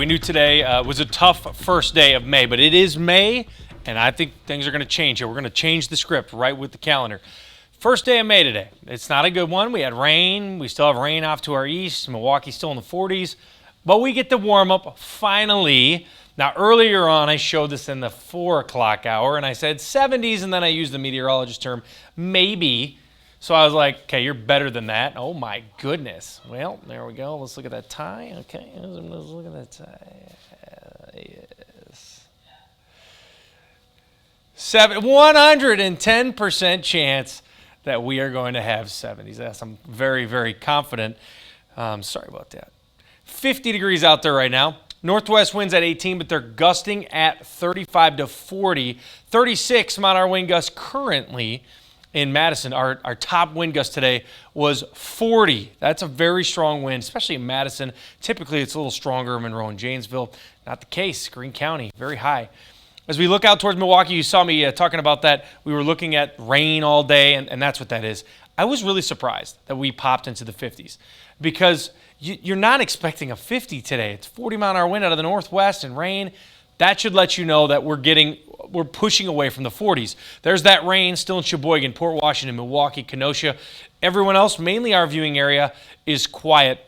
We knew today was a tough first day of May, but it is May, and I think things are going to change here. We're going to change the script right with the calendar. First day of May today. It's not a good one. We had rain. We still have rain off to our east. Milwaukee's still in the 40s, but we get the warm up finally. Now, earlier on, I showed this in the 4 o'clock hour, and I said 70s, and then I used the meteorologist term, maybe. So I was like, okay, you're better than that. Oh, my goodness. Well, there we go. Let's look at that tie. Okay, let's look at that tie. Yes. 110% chance that we are going to have 70s. Yes, I'm very, very confident. Sorry about that. 50 degrees out there right now. Northwest winds at 18, but they're gusting at 35 to 40. 36 mile-an-hour wind gusts currently in Madison. Our top wind gust today was 40. That's a very strong wind, especially in Madison. Typically, it's a little stronger in Monroe and Janesville. Not the case. Greene County, very high. As we look out towards Milwaukee, you saw me talking about that. We were looking at rain all day, and that's what that is. I was really surprised that we popped into the 50s because you're not expecting a 50 today. It's 40 mile-an-hour wind out of the northwest and rain. That should let you know that we're pushing away from the 40s. There's that rain still in Sheboygan, Port Washington, Milwaukee, Kenosha. Everyone else, mainly our viewing area, is quiet.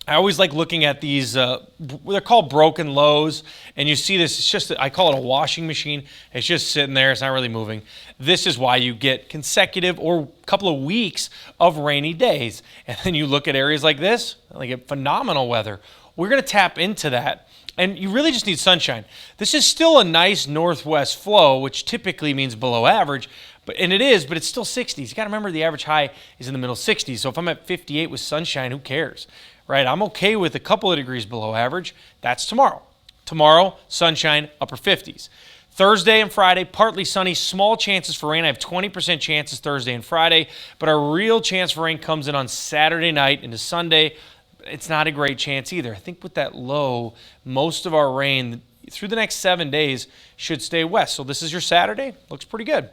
I always like looking at these, they're called broken lows, and you see this, it's just, I call it a washing machine. It's just sitting there, it's not really moving. This is why you get consecutive or a couple of weeks of rainy days. And then you look at areas like this, they get phenomenal weather. We're going to tap into that. And you really just need sunshine. This is still a nice northwest flow, which typically means below average, and it is, but it's still 60s. You got to remember the average high is in the middle 60s. So if I'm at 58 with sunshine, who cares, right? I'm okay with a couple of degrees below average. That's tomorrow. Tomorrow, sunshine, upper 50s. Thursday and Friday, partly sunny, small chances for rain. I have 20% chances Thursday and Friday, but our real chance for rain comes in on Saturday night into Sunday. It's not a great chance either. I think with that low, most of our rain through the next 7 days should stay west. So this is your Saturday. Looks pretty good.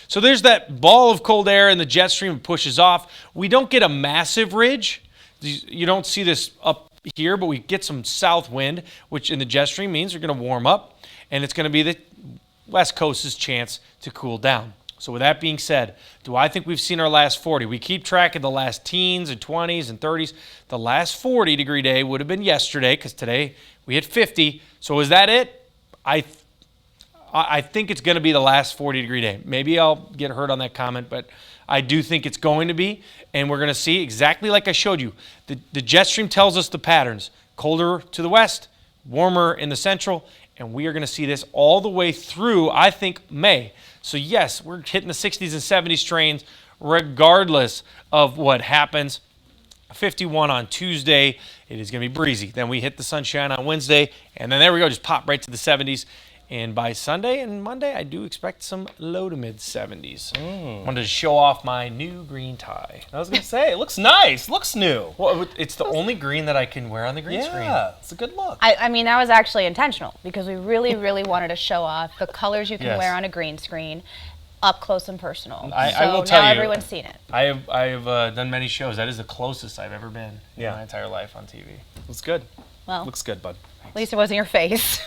So there's that ball of cold air and the jet stream pushes off. We don't get a massive ridge. You don't see this up here, but we get some south wind, which in the jet stream means you're going to warm up, and it's going to be the West Coast's chance to cool down. So with that being said, do I think we've seen our last 40? We keep track of the last teens and 20s and 30s. The last 40-degree day would have been yesterday because today we hit 50. So is that it? I think it's going to be the last 40-degree day. Maybe I'll get hurt on that comment, but I do think it's going to be, and we're going to see exactly like I showed you. The jet stream tells us the patterns. Colder to the west, warmer in the central, and we are going to see this all the way through, I think, May. So yes, we're hitting the 60s and 70s trains regardless of what happens. 51 on Tuesday. It is going to be breezy. Then we hit the sunshine on Wednesday, and then there we go, just pop right to the 70s. And by Sunday and Monday, I do expect some low to mid 70s. Wanted to show off my new green tie. I was going to say, it looks nice. Looks new. Well, it's the only green that I can wear on the green screen. Yeah, it's a good look. I mean, that was actually intentional because we really, really wanted to show off the colors you can wear on a green screen up close and personal. I will tell you, now everyone's seen it. I have done many shows. That is the closest I've ever been in my entire life on TV. Looks good. Well, looks good, bud. At least it wasn't your face.